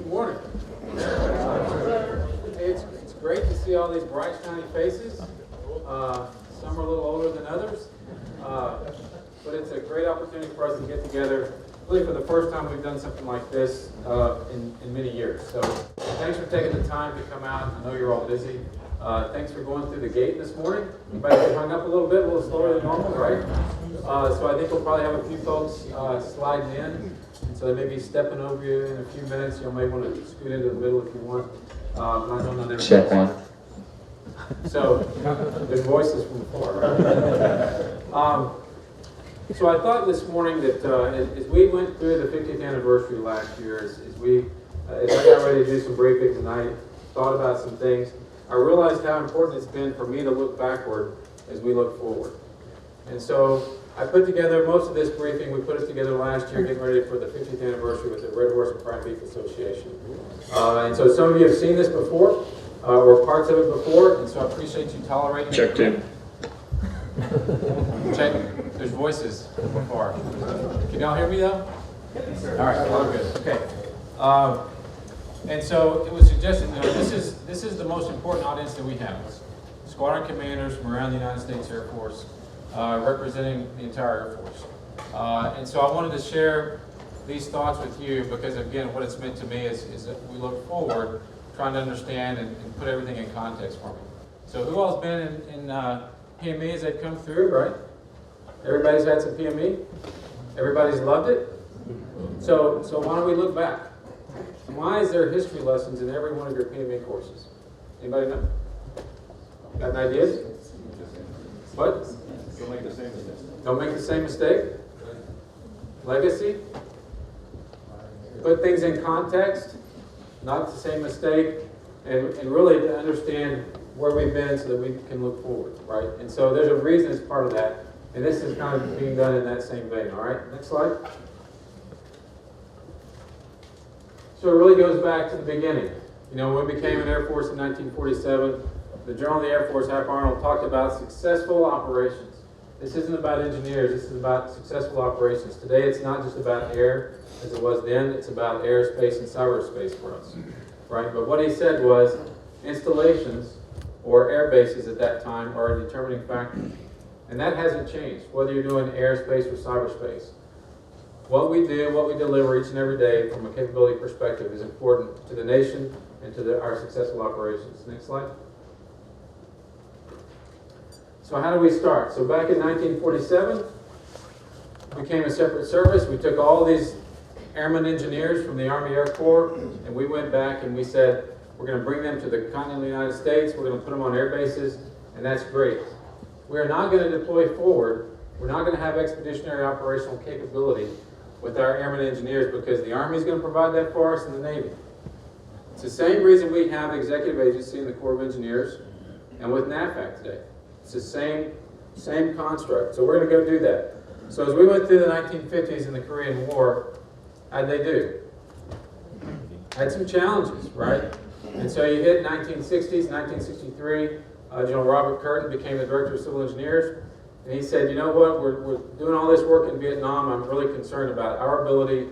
Good morning. It's great to see all these bright, shiny faces. Some are a little older than others, but it's a great opportunity for us to get together. Really, for the first time, we've done something like this in many years. So, thanks for taking the time to come out. I know you're all busy. Thanks for going through the gate this morning. Everybody get hung up a little bit, a little slower than normal, right? So I think we'll probably have a few folks sliding in. So they may be stepping over you in a few minutes. You may want to scoot into the middle if you want. But I don't know. Check one. So there's voices from afar, right? So I thought this morning that as we went through the 50th anniversary last year, as I got ready to do some briefing tonight, thought about some things, I realized how important it's been for me to look backward as we look forward. And so I put together most of this briefing. We put it together last year, getting ready for the 50th anniversary with the Red Horse and Prime Beef Association. And so some of you have seen this before, or parts of it before, and so I appreciate you tolerating it. Check two. Check. There's voices before. Can y'all hear me though? All right, all good. Okay. And so it was suggested, this is the most important audience that we have. Squadron commanders from around the United States Air Force, representing the entire Air Force. And so I wanted to share these thoughts with you because, again, what it's meant to me is that we look forward, trying to understand and put everything in context for me. So who all's been in PME as they've come through, right? Everybody's had some PME? Everybody's loved it? So why don't we look back? Why is there history lessons in every one of your PME courses? Anybody know? Got an idea? What? Don't make the same mistake. Don't make the same mistake. Legacy. Put things in context, not the same mistake, and really to understand where we've been so that we can look forward, right? And so there's a reason as part of that, and this is kind of being done in that same vein, all right? Next slide. So it really goes back to the beginning. When we became an Air Force in 1947, the General of the Air Force, Hap Arnold, talked about successful operations. This isn't about engineers, this is about successful operations. Today it's not just about air as it was then, it's about airspace and cyberspace for us, right? But what he said was installations or air bases at that time are a determining factor. And that hasn't changed, whether you're doing airspace or cyberspace. What we do, what we deliver each and every day from a capability perspective is important to the nation and to our successful operations. Next slide. So how do we start? So back in 1947, we became a separate service. We took all these airmen engineers from the Army Air Corps, and we went back and we said, we're going to bring them to the continental United States. We're going to put them on air bases, and that's great. We are not going to deploy forward. We're not going to have expeditionary operational capability with our airmen engineers because the Army is going to provide that for us and the Navy. It's the same reason we have executive agency in the Corps of Engineers and with NAFAC today. It's the same construct. So we're going to go do that. So as we went through the 1950s and the Korean War, how'd they do? Had some challenges, right? And so you hit 1960s, 1963, General Robert Curtin became the Director of Civil Engineers. And he said, you know what, we're doing all this work in Vietnam. I'm really concerned about our ability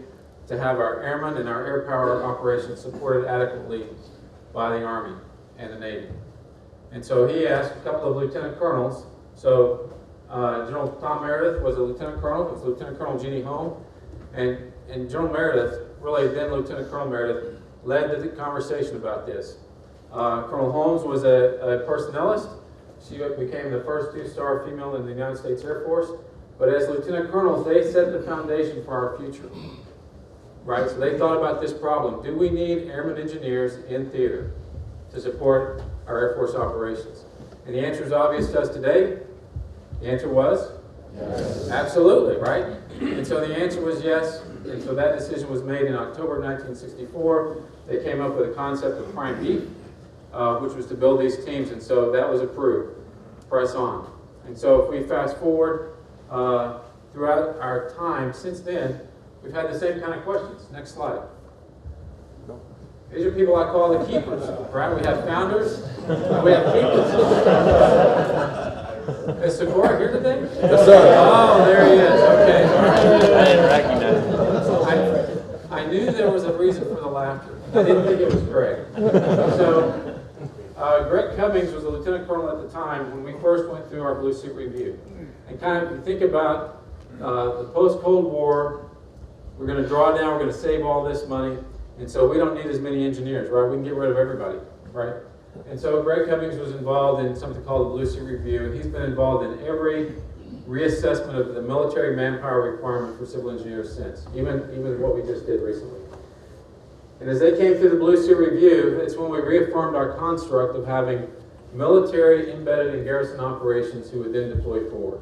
to have our airmen and our air power operations supported adequately by the Army and the Navy. And so he asked a couple of lieutenant colonels. So General Tom Meredith was a lieutenant colonel. It was Lieutenant Colonel Jeannie Home. And General Meredith, really then Lieutenant Colonel Meredith, led the conversation about this. Colonel Holmes was a personnelist. She became the first two-star female in the United States Air Force. But as lieutenant colonels, they set the foundation for our future. Right? So they thought about this problem. Do we need airmen engineers in theater to support our Air Force operations? And the answer is obvious to us today. The answer was? Yes. Absolutely, right? And so the answer was yes. And so that decision was made in October of 1964. They came up with a concept of prime beef, which was to build these teams. And so that was approved. Press on. And so if we fast forward throughout our time since then, we've had the same kind of questions. Next slide. These are people I call the keepers, right? We have founders, we have keepers. Is Segura here today? Yes, sir. Oh, there he is. Okay. I didn't recognize him. I knew there was a reason for the laughter. I didn't think it was Greg. So, Greg Cummings was a lieutenant colonel at the time when we first went through our Blue Suit review. And kind of think about the post-Cold War, we're going to draw down, we're going to save all this money, and so we don't need as many engineers, right? We can get rid of everybody, right? And so Greg Cummings was involved in something called the Blue Suit Review, and he's been involved in every reassessment of the military manpower requirement for civil engineers since, even what we just did recently. And as they came through the Blue Suit Review, it's when we reaffirmed our construct of having military embedded in garrison operations who would then deploy forward.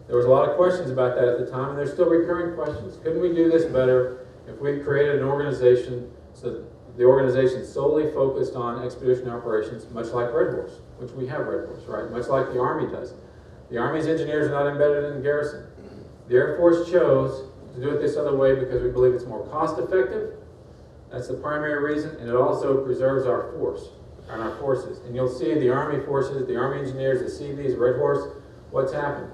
There was a lot of questions about that at the time, and there's still recurring questions. Couldn't we do this better if we created an organization so that the organization solely focused on expedition operations, much like Red Horse, which we have Red Horse, right? Much like the Army does. The Army's engineers are not embedded in garrison. The Air Force chose to do it this other way because we believe it's more cost effective. That's the primary reason, and it also preserves our force and our forces. And you'll see the Army forces, the Army engineers, the CVs, Red Horse, what's happened?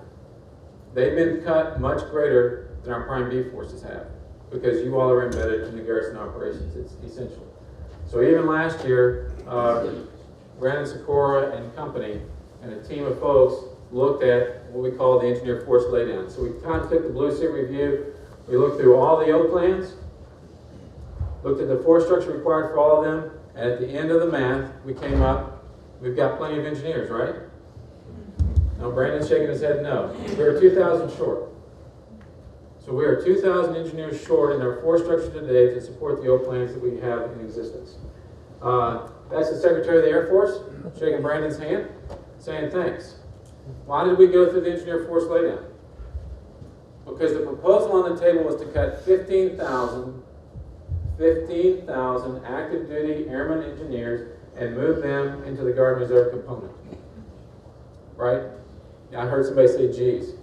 They've been cut much greater than our Prime B forces have because you all are embedded in the garrison operations. It's essential. So even last year, Brandon Sikora and company and a team of folks looked at what we call the engineer force laydown. So we kind of took the Blue Suit Review, we looked through all the O plans, looked at the force structure required for all of them, and at the end of the math, we came up, we've got plenty of engineers, right? No, Brandon's shaking his head no. We're 2,000 short. So we are 2,000 engineers short in our force structure today to support the O plans that we have in existence. That's the Secretary of the Air Force shaking Brandon's hand, saying thanks. Why did we go through the engineer force laydown? Because the proposal on the table was to cut 15,000 active duty airmen engineers and move them into the Guard Reserve component. Right? I heard somebody say geez.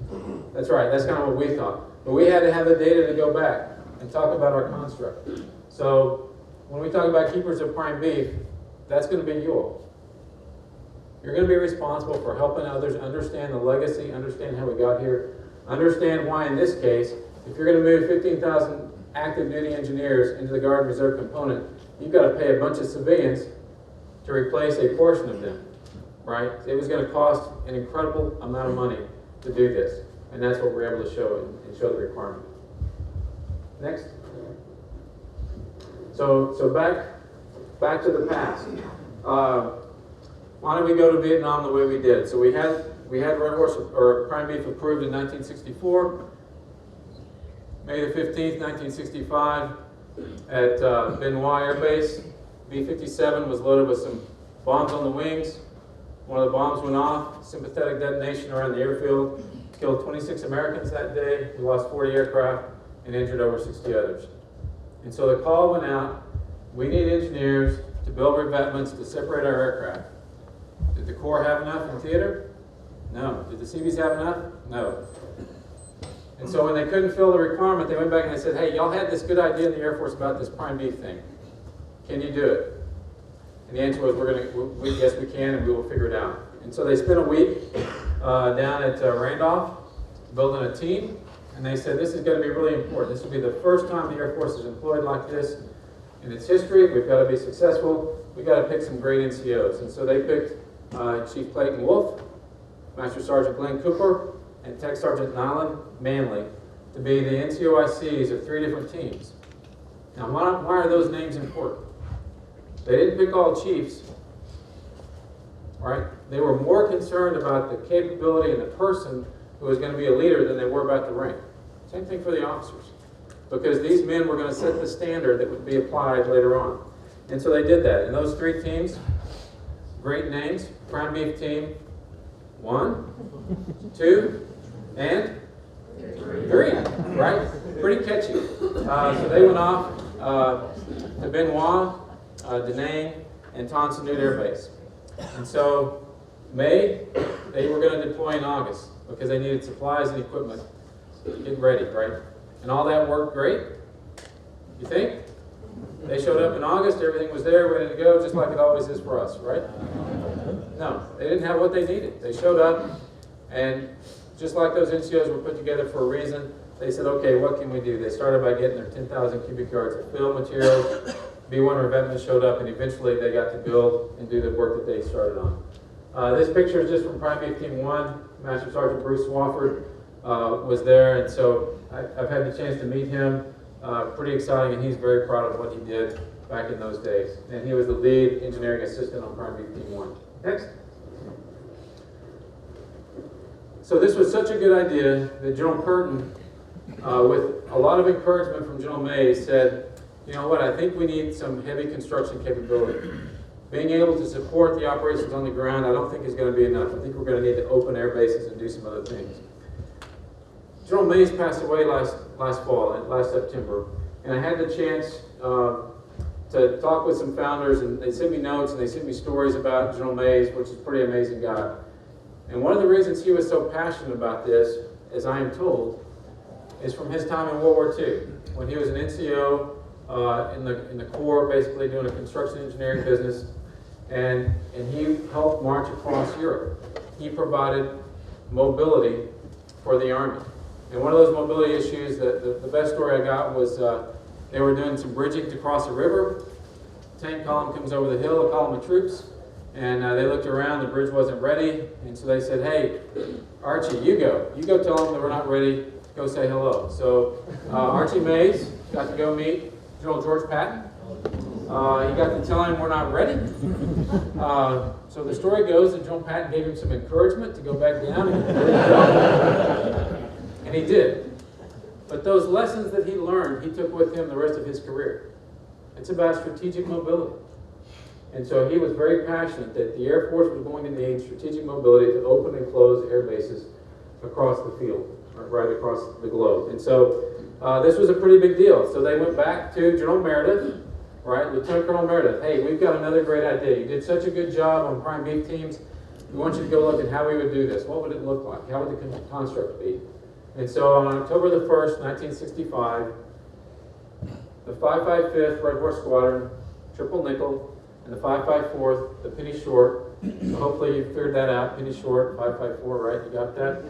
That's right, that's kind of what we thought. But we had to have the data to go back and talk about our construct. So when we talk about keepers of prime beef, that's going to be you all. You're going to be responsible for helping others understand the legacy, understand how we got here, understand why in this case, if you're going to move 15,000 active duty engineers into the Guard and Reserve component, you've got to pay a bunch of civilians to replace a portion of them, right? It was going to cost an incredible amount of money to do this, and that's what we're able to show and show the requirement. Next. So back to the past. Why did we go to Vietnam the way we did? So we had Red Horse or Prime Beef approved in 1964. May the 15th, 1965, at Benoit Air Base, B-57 was loaded with some bombs on the wings. One of the bombs went off, sympathetic detonation around the airfield, killed 26 Americans that day. We lost 40 aircraft and injured over 60 others. And so the call went out, we need engineers to build revetments to separate our aircraft. Did the Corps have enough in theater? No. Did the CVs have enough? No. And so when they couldn't fill the requirement, they went back and they said, hey, y'all had this good idea in the Air Force about this Prime B thing. Can you do it? And the answer was, yes, we can, and we will figure it out. And so they spent a week down at Randolph building a team, and they said, this is going to be really important. This will be the first time the Air Force is employed like this in its history. We've got to be successful. We've got to pick some great NCOs. And so they picked Chief Clayton Wolf, Master Sergeant Glenn Cooper, and Tech Sergeant Nyland Manley to be the NCOICs of 3 different teams. Now, why are those names important? They didn't pick all chiefs, right? They were more concerned about the capability and the person who was going to be a leader than they were about the rank. Same thing for the officers, because these men were going to set the standard that would be applied later on. And so they did that. And those 3 teams, great names: Prime Beef Team 1, 2, and 3, right? Pretty catchy. So they went off to Benoit, Da Nang, and Tan Son Nhut Air Base. And so May, they were going to deploy in August because they needed supplies and equipment to get ready, right? And all that worked great, you think? They showed up in August, everything was there, ready to go, just like it always is for us, right? No, they didn't have what they needed. They showed up, and just like those NCOs were put together for a reason, they said, okay, what can we do? They started by getting their 10,000 cubic yards of fill materials. B1 revetment showed up, and eventually they got to build and do the work that they started on. This picture is just from Prime Beef Team 1. Master Sergeant Bruce Swafford was there, and so I've had the chance to meet him. Pretty exciting, and he's very proud of what he did back in those days. And he was the lead engineering assistant on Prime Beef Team 1. Next. So this was such a good idea that General Curtin, with a lot of encouragement from General Mays, said, you know what, I think we need some heavy construction capability. Being able to support the operations on the ground, I don't think is going to be enough. I think we're going to need to open air bases and do some other things. General Mays passed away last September, and I had the chance to talk with some founders, and they sent me notes and they sent me stories about General Mays, which is a pretty amazing guy. And one of the reasons he was so passionate about this, as I am told, is from his time in World War II, when he was an NCO in the Corps, basically doing a construction engineering business, and he helped march across Europe. He provided mobility for the Army. And one of those mobility issues, the best story I got was they were doing some bridging to cross a river. Tank column comes over the hill, a column of troops, and they looked around, the bridge wasn't ready, and so they said, hey, Archie, you go tell them that we're not ready, go say hello. So Archie Mays got to go meet General George Patton. He got to tell him we're not ready. So the story goes that General Patton gave him some encouragement to go back down and he did. But those lessons that he learned, he took with him the rest of his career. It's about strategic mobility. And so he was very passionate that the Air Force was going to need strategic mobility to open and close air bases across the field, right across the globe. And so this was a pretty big deal. So they went back to General Meredith, right, Lieutenant Colonel Meredith. Hey, we've got another great idea. You did such a good job on prime beef teams. We want you to go look at how we would do this. What would it look like? How would the construct be? And so on October the 1st, 1965, the 555th Red Horse Squadron, Triple Nickel, and the 554th, the Penny Short. So hopefully you figured that out. Penny Short, 554, right? You got that?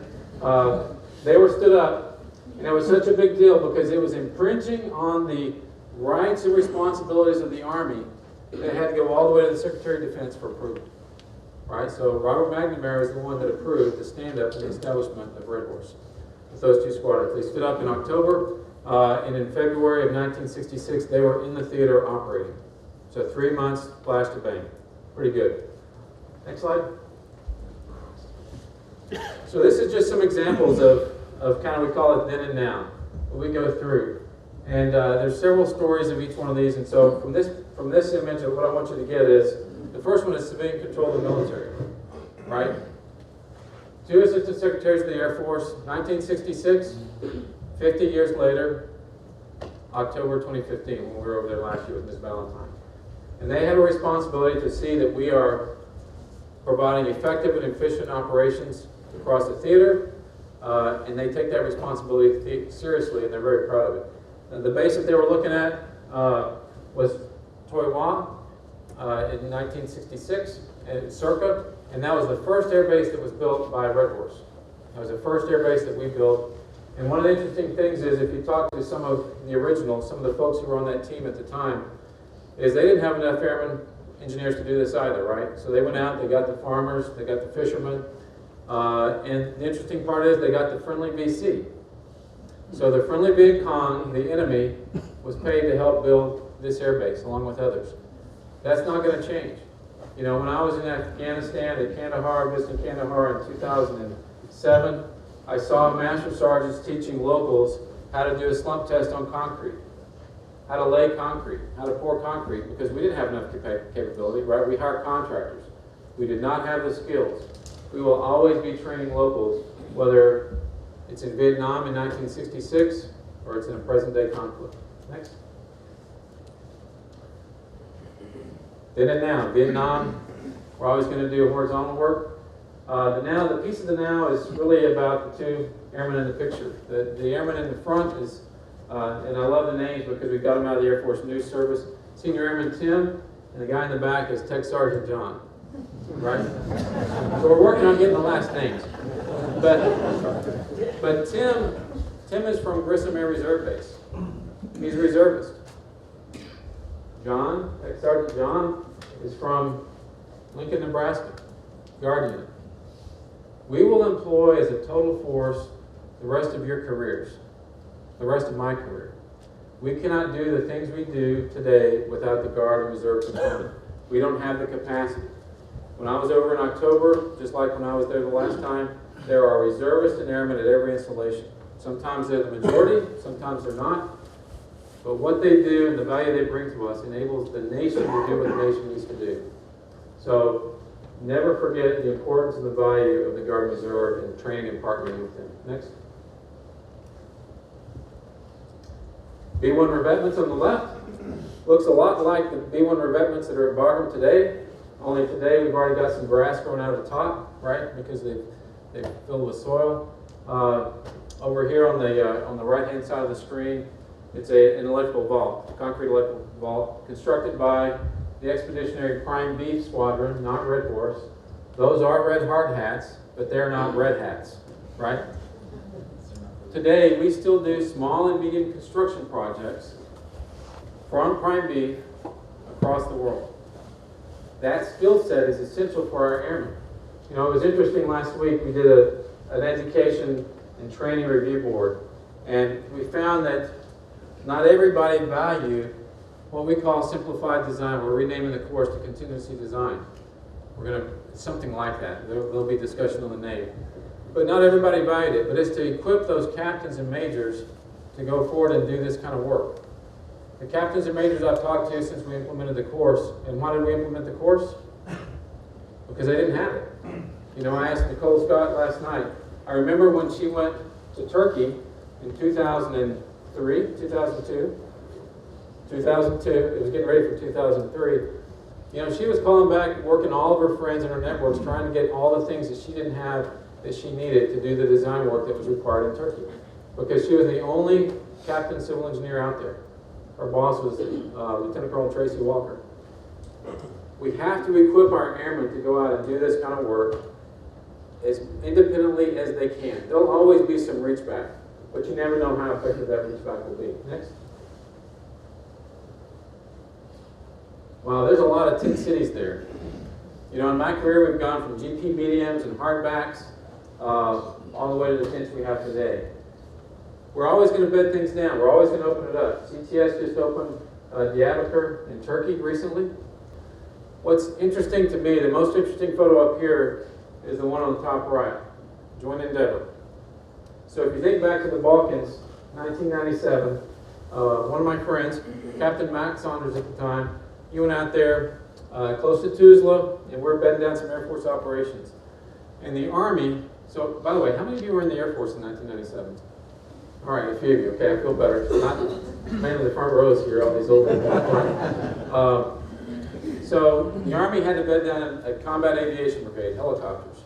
They were stood up, and it was such a big deal because it was impringing on the rights and responsibilities of the Army. They had to go all the way to the Secretary of Defense for approval. Right? So Robert McNamara is the one that approved the stand-up and the establishment of Red Horse with those two squadrons. They stood up in October, and in February of 1966, they were in the theater operating. So 3 months, flash to bang. Pretty good. Next slide. So this is just some examples of kind of, we call it then and now, what we go through. And there's several stories of each one of these. And so from this image, what I want you to get is, the first one is civilian control of the military, right? 2 Assistant Secretaries of the Air Force, 1966, 50 years later, October 2015, when we were over there last year with Ms. Valentine. And they have a responsibility to see that we are providing effective and efficient operations across the theater, and they take that responsibility seriously, and they're very proud of it. And the base that they were looking at was Toi Wah in 1966, circa, and that was the first air base that was built by Red Horse. That was the first air base that we built. And one of the interesting things is, if you talk to some of the originals, some of the folks who were on that team at the time, is they didn't have enough airmen engineers to do this either, right? So they went out, they got the farmers, they got the fishermen, and the interesting part is they got the friendly VC. So the friendly Viet Cong, the enemy, was paid to help build this air base along with others. That's not going to change. You know, when I was in Afghanistan at Kandahar, visiting Kandahar in 2007, I saw master sergeants teaching locals how to do a slump test on concrete, how to lay concrete, how to pour concrete, because we didn't have enough capability, right? We hired contractors. We did not have the skills. We will always be training locals, whether it's in Vietnam in 1966 or it's in a present-day conflict. Next. Then and now. Vietnam, we're always going to do horizontal work. The piece of the now is really about the 2 airmen in the picture. The airman in the front is, and I love the names because we got them out of the Air Force News Service, Senior Airman Tim, and the guy in the back is Tech Sergeant John. Right? So we're working on getting the last names. But Tim is from Grissom Air Reserve Base. He's a reservist. John, Ex-Sergeant John, is from Lincoln, Nebraska, Guard Unit. We will employ as a total force the rest of your careers, the rest of my career. We cannot do the things we do today without the Guard and Reserve component. We don't have the capacity. When I was over in October, just like when I was there the last time, there are reservists and airmen at every installation. Sometimes they're the majority, sometimes they're not. But what they do and the value they bring to us enables the nation to do what the nation needs to do. So never forget the importance and the value of the Guard and Reserve and training and partnering with them. Next. B-1 revetments on the left. Looks a lot like the B-1 revetments that are at Bagram today, only today we've already got some grass growing out of the top, right, because they've filled with soil. Over here on the right-hand side of the screen, it's an electrical vault, a concrete electrical vault, constructed by the Expeditionary Prime Beef Squadron, not Red Horse. Those are red hard hats, but they're not red hats, right? Today, we still do small and medium construction projects from Prime Beef across the world. That skill set is essential for our airmen. You know, it was interesting last week, we did an education and training review board, and we found that not everybody valued what we call simplified design. We're renaming the course to contingency design. We're going to, something like that. There'll be discussion on the name. But not everybody valued it, but it's to equip those captains and majors to go forward and do this kind of work. The captains and majors I've talked to since we implemented the course, and why did we implement the course? Because they didn't have it. You know, I asked Nicole Scott last night. I remember when she went to Turkey in 2003, 2002. 2002, it was getting ready for 2003. You know, she was calling back, working all of her friends and her networks, trying to get all the things that she didn't have that she needed to do the design work that was required in Turkey. Because she was the only captain civil engineer out there. Her boss was Lieutenant Colonel Tracy Walker. We have to equip our airmen to go out and do this kind of work as independently as they can. There'll always be some reach back, but you never know how effective that reach back will be. Next. Wow, there's a lot of tent cities there. You know, in my career, we've gone from GP mediums and hardbacks all the way to the tents we have today. We're always going to bed things down. We're always going to open it up. CTS just opened Diyarbakir in Turkey recently. What's interesting to me, the most interesting photo up here is the one on the top right, Joint Endeavor. So if you think back to the Balkans, 1997, one of my friends, Captain Max Saunders at the time, he went out there close to Tuzla, and we're bedding down some Air Force operations. And the Army, so by the way, how many of you were in the Air Force in 1997? All right, a few of you. Okay, I feel better. It's not mainly the front rows here, all these old people. So the Army had to bed down a combat aviation brigade, helicopters.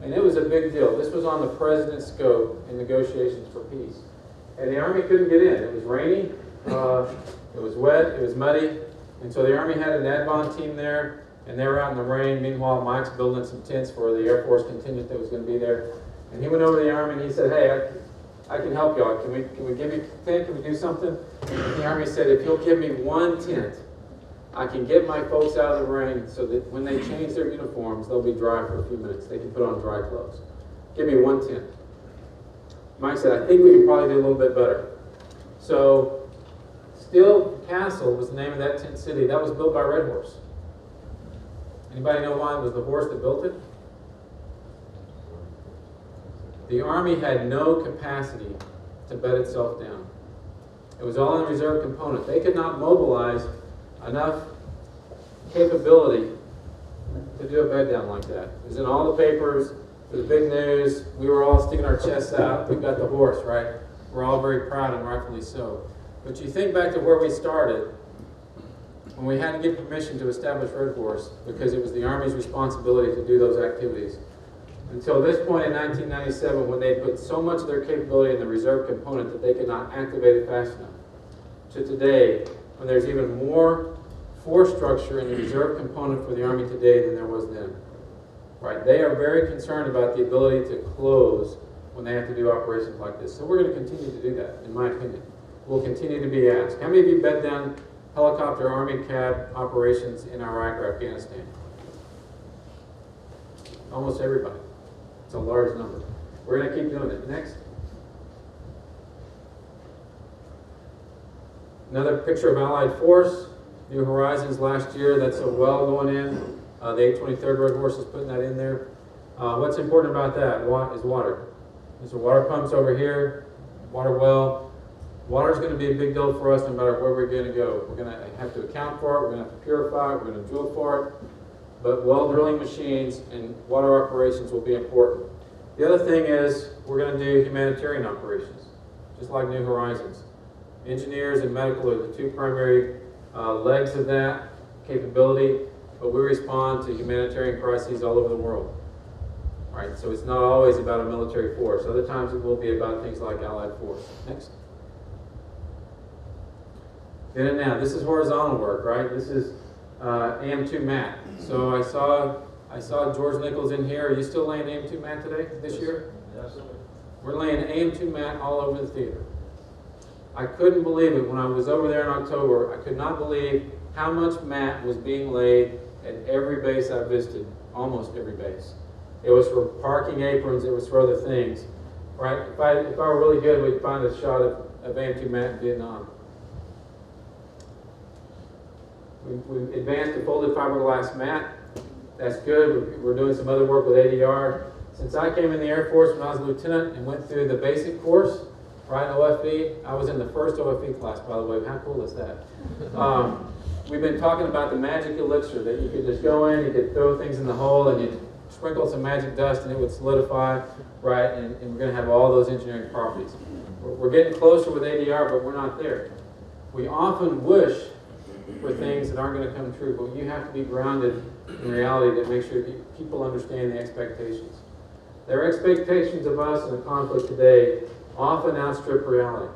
And it was a big deal. This was on the President's scope in negotiations for peace. And the Army couldn't get in. It was rainy, it was wet, it was muddy. And so the Army had an ADVON team there, and they were out in the rain. Meanwhile, Mike's building some tents for the Air Force contingent that was going to be there. And he went over to the Army and he said, hey, I can help y'all. Can we give you a tent? Can we do something? And the Army said, if you'll give me one tent, I can get my folks out of the rain so that when they change their uniforms, they'll be dry for a few minutes. They can put on dry clothes. Give me one tent. Mike said, I think we can probably do a little bit better. So Steel Castle was the name of that tent city. That was built by Red Horse. Anybody know why it was the horse that built it? The Army had no capacity to bed itself down. It was all in the reserve component. They could not mobilize enough capability to do a bed down like that. It was in all the papers, it was big news. We were all sticking our chests out. We got the horse, right? We're all very proud and rightfully so. But you think back to where we started, when we had to get permission to establish Red Horse because it was the Army's responsibility to do those activities. Until this point in 1997, when they put so much of their capability in the reserve component that they could not activate it fast enough. To today, when there's even more force structure in the reserve component for the Army today than there was then. Right? They are very concerned about the ability to close when they have to do operations like this. So we're going to continue to do that, in my opinion. We'll continue to be asked. How many of you bed down helicopter Army cab operations in Iraq or Afghanistan? Almost everybody. It's a large number. We're going to keep doing it. Next. Another picture of Allied Force, New Horizons last year. That's a well going in. The 823rd Road Horse is putting that in there. What's important about that is water. There's a water pumps over here, water well. Water is going to be a big deal for us no matter where we're going to go. We're going to have to account for it. We're going to have to purify it. We're going to drill for it. But well drilling machines and water operations will be important. The other thing is we're going to do humanitarian operations, just like New Horizons. Engineers and medical are the two primary legs of that capability, but we respond to humanitarian crises all over the world. Right? So it's not always about a military force. Other times it will be about things like Allied Force. Next. Then and now, this is horizontal work, right? This is AM2 mat. So I saw George Nichols in here. Are you still laying AM2 mat today, this year? Yes. We're laying AM2 mat all over the theater. I couldn't believe it when I was over there in October. I could not believe how much mat was being laid at every base I visited, almost every base. It was for parking aprons, it was for other things. Right? If I were really good, we'd find a shot of AM2 mat in Vietnam. We advanced to folded fiberglass mat. That's good. We're doing some other work with ADR. Since I came in the Air Force when I was a lieutenant and went through the basic course, right, OFE, I was in the first OFE class, by the way. How cool is that? We've been talking about the magic elixir, that you could just go in, you could throw things in the hole, and you'd sprinkle some magic dust, and it would solidify, right, and we're going to have all those engineering properties. We're getting closer with ADR, but we're not there. We often wish for things that aren't going to come true, but you have to be grounded in reality to make sure that people understand the expectations. Their expectations of us in a conflict today often outstrip reality.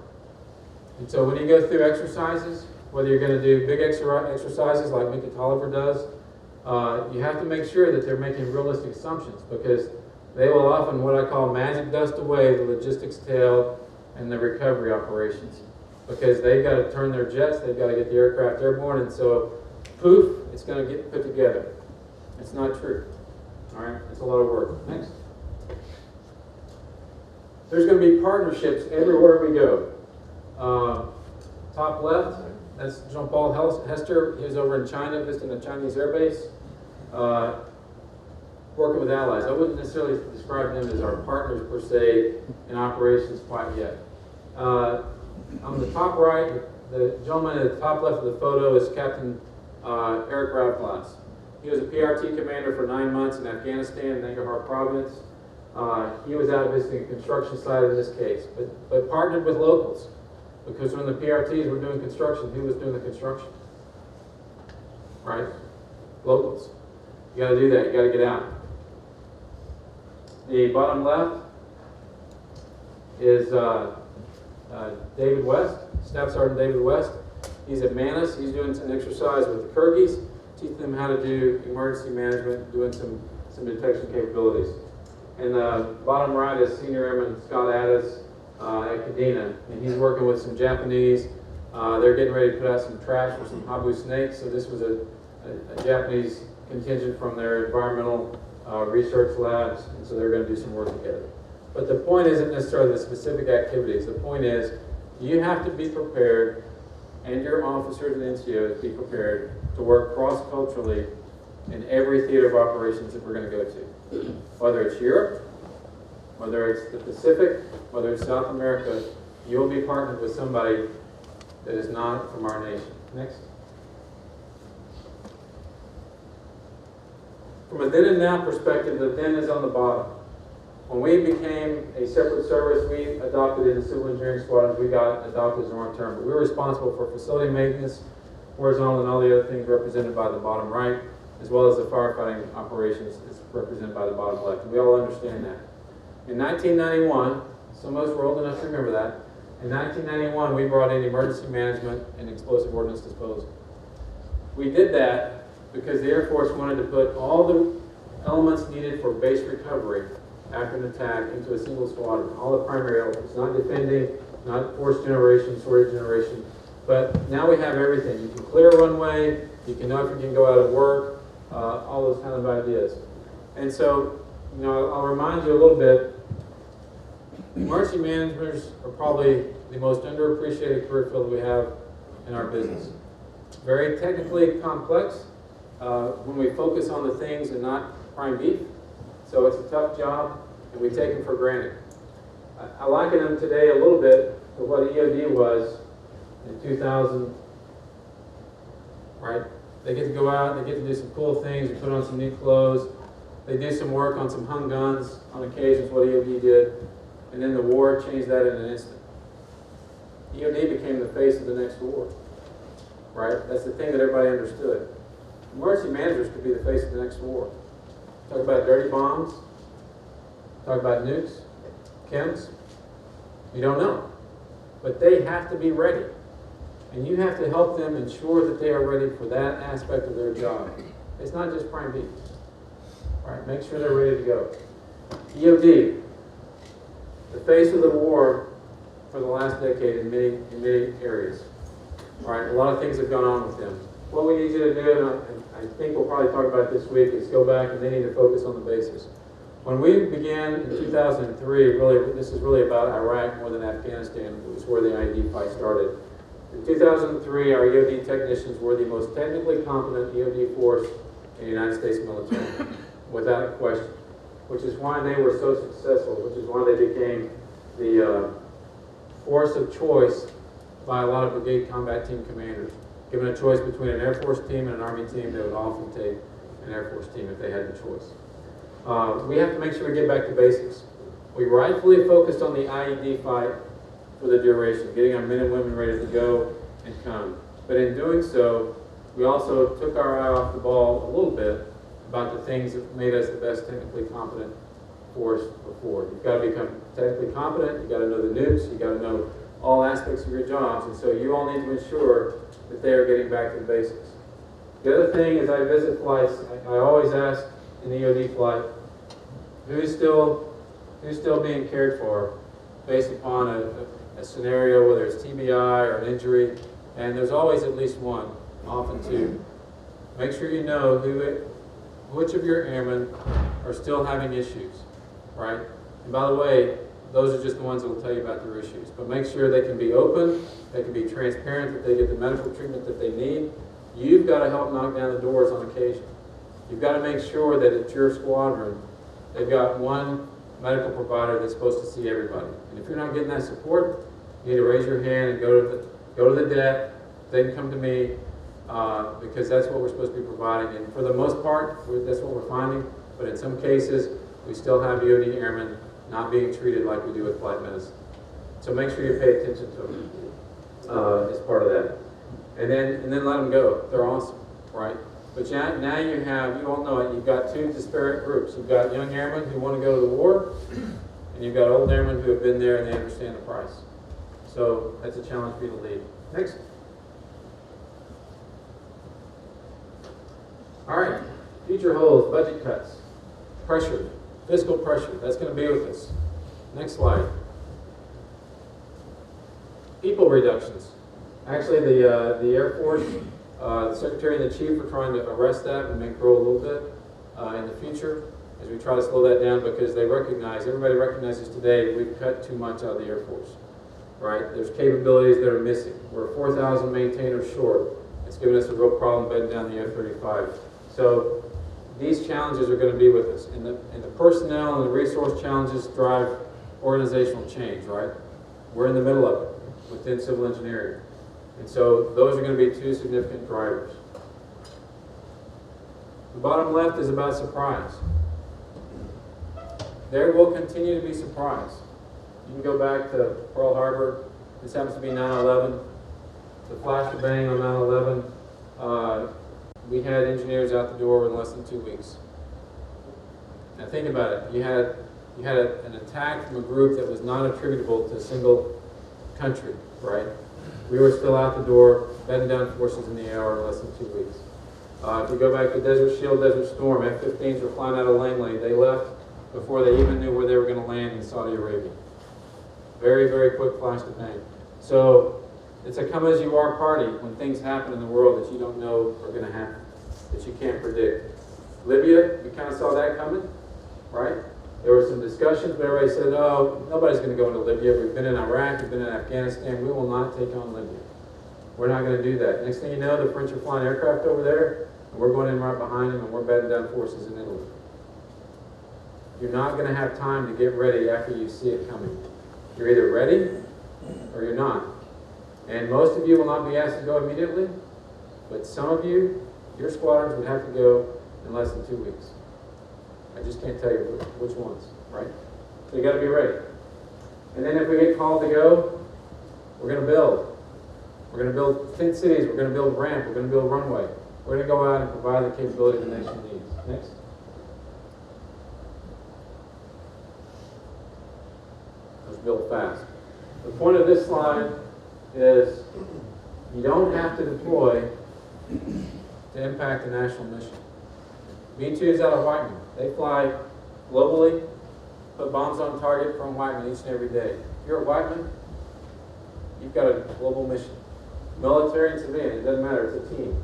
And so when you go through exercises, whether you're going to do big exercises like Mika Tolliver does, you have to make sure that they're making realistic assumptions, because they will often, what I call, magic dust away the logistics tail and the recovery operations. Because they've got to turn their jets, they've got to get the aircraft airborne, and so, poof, it's going to get put together. It's not true. All right? It's a lot of work. Next. There's going to be partnerships everywhere we go. Top left, that's Jean-Paul Hester. He was over in China, visiting a Chinese air base, working with allies. I wouldn't necessarily describe them as our partners, per se, in operations quite yet. On the top right, the gentleman at the top left of the photo is Captain Eric Ravglass. He was a PRT commander for 9 months in Afghanistan, Nangarhar province. He was out visiting a construction site in this case, but partnered with locals, because when the PRTs were doing construction, who was doing the construction? Right? Locals. You got to do that. You got to get out. The bottom left is David West, Staff Sergeant David West. He's at Manus. He's doing some exercise with the Kyrgyz, teaching them how to do emergency management, doing some detection capabilities. And the bottom right is Senior Airman Scott Addis at Kadena, and he's working with some Japanese. They're getting ready to put out some trash for some habu snakes, so this was a Japanese contingent from their environmental research labs, and so they're going to do some work together. But the point isn't necessarily the specific activities. The point is you have to be prepared, and your officers and NCOs be prepared to work cross-culturally in every theater of operations that we're going to go to. Whether it's Europe, whether it's the Pacific, whether it's South America, you'll be partnered with somebody that is not from our nation. Next. From a then and now perspective, the then is on the bottom. When we became a separate service, we adopted in the civil engineering squadrons, we got adopted as the wrong term, but we were responsible for facility maintenance, horizontal, and all the other things represented by the bottom right, as well as the firefighting operations is represented by the bottom left. We all understand that. In 1991, so most were old enough to remember that, in 1991 we brought in emergency management and explosive ordnance disposal. We did that because the Air Force wanted to put all the elements needed for base recovery after an attack into a single squadron. All the primary elements, not defending, not force generation, sortie generation. But now we have everything. You can clear a runway, you can know if you can go out and work, all those kind of ideas. And so, I'll remind you a little bit, emergency managers are probably the most underappreciated career field we have in our business. Very technically complex when we focus on the things and not prime beef. So it's a tough job, and we take them for granted. I liken them today a little bit to what EOD was in 2000, right? They get to go out, they get to do some cool things, they put on some new clothes, they do some work on some hung guns on occasions, what EOD did, and then the war changed that in an instant. EOD became the face of the next war, right? That's the thing that everybody understood. Emergency managers could be the face of the next war. Talk about dirty bombs, talk about nukes, chems. You don't know. But they have to be ready. And you have to help them ensure that they are ready for that aspect of their job. It's not just prime beef. Right? Make sure they're ready to go. EOD, the face of the war for the last decade in many areas. All right, a lot of things have gone on with them. What we need you to do, and I think we'll probably talk about this week, is go back and they need to focus on the basics. When we began in 2003, really, this is really about Iraq more than Afghanistan. It was where the IED fight started. In 2003, our EOD technicians were the most technically competent EOD force in the United States military, without a question, which is why they were so successful, which is why they became the force of choice by a lot of brigade combat team commanders. Given a choice between an Air Force team and an Army team, they would often take an Air Force team if they had the choice. We have to make sure we get back to basics. We rightfully focused on the IED fight for the duration, getting our men and women ready to go and come. But in doing so, we also took our eye off the ball a little bit about the things that made us the best technically competent force before. You've got to become technically competent, you've got to know the nukes, you've got to know all aspects of your jobs, and so you all need to ensure that they are getting back to the basics. The other thing is I visit flights, I always ask in the EOD flight, who's still being cared for based upon a scenario, whether it's TBI or an injury, and there's always at least one, often two. Make sure you know which of your airmen are still having issues, right? And by the way, those are just the ones that will tell you about their issues. But make sure they can be open, they can be transparent, that they get the medical treatment that they need. You've got to help knock down the doors on occasion. You've got to make sure that at your squadron, they've got one medical provider that's supposed to see everybody. And if you're not getting that support, you need to raise your hand and go to the DET. They can come to me because that's what we're supposed to be providing. And for the most part, that's what we're finding. But in some cases, we still have EOD airmen not being treated like we do with flight medicine. So make sure you pay attention to them as part of that. And then let them go. They're awesome, right? But now you all know it, you've got two disparate groups. You've got young airmen who want to go to the war, and you've got old airmen who have been there and they understand the price. So that's a challenge for you to lead. Next. All right, future holds, budget cuts, pressure, fiscal pressure. That's going to be with us. Next slide. People reductions. Actually, the Air Force, the Secretary and the Chief are trying to arrest that and make it grow a little bit in the future as we try to slow that down, because everybody recognizes today we've cut too much out of the Air Force, right? There's capabilities that are missing. We're 4,000 maintainers short. It's given us a real problem bedding down the F-35. So these challenges are going to be with us. And the personnel and the resource challenges drive organizational change, right? We're in the middle of it within civil engineering. And so those are going to be two significant drivers. The bottom left is about surprise. There will continue to be surprise. You can go back to Pearl Harbor. This happens to be 9/11. The flash to bang on 9/11. We had engineers out the door in less than 2 weeks. Now think about it. You had an attack from a group that was not attributable to a single country, right? We were still out the door, bedding down forces in the air in less than 2 weeks. If you go back to Desert Shield, Desert Storm, F-15s were flying out of Langley. They left before they even knew where they were going to land in Saudi Arabia. Very, very quick flash to bang. So it's a come-as-you-are party when things happen in the world that you don't know are going to happen, that you can't predict. Libya, we kind of saw that coming, right? There were some discussions, but everybody said, oh, nobody's going to go into Libya. We've been in Iraq, we've been in Afghanistan. We will not take on Libya. We're not going to do that. Next thing you know, the French are flying aircraft over there, and we're going in right behind them, and we're bedding down forces in Italy. You're not going to have time to get ready after you see it coming. You're either ready or you're not. And most of you will not be asked to go immediately, but some of you, your squadrons would have to go in less than 2 weeks. I just can't tell you which ones, right? So you got to be ready. And then if we get called to go, we're going to build. We're going to build tent cities. We're going to build ramp. We're going to build runway. We're going to go out and provide the capability the nation needs. Next. Let's build fast. The point of this slide is you don't have to deploy to impact a national mission. B-2 is out of Whiteman. They fly globally, put bombs on target from Whiteman each and every day. If you're at Whiteman, you've got a global mission. Military and civilian, it doesn't matter, it's a team.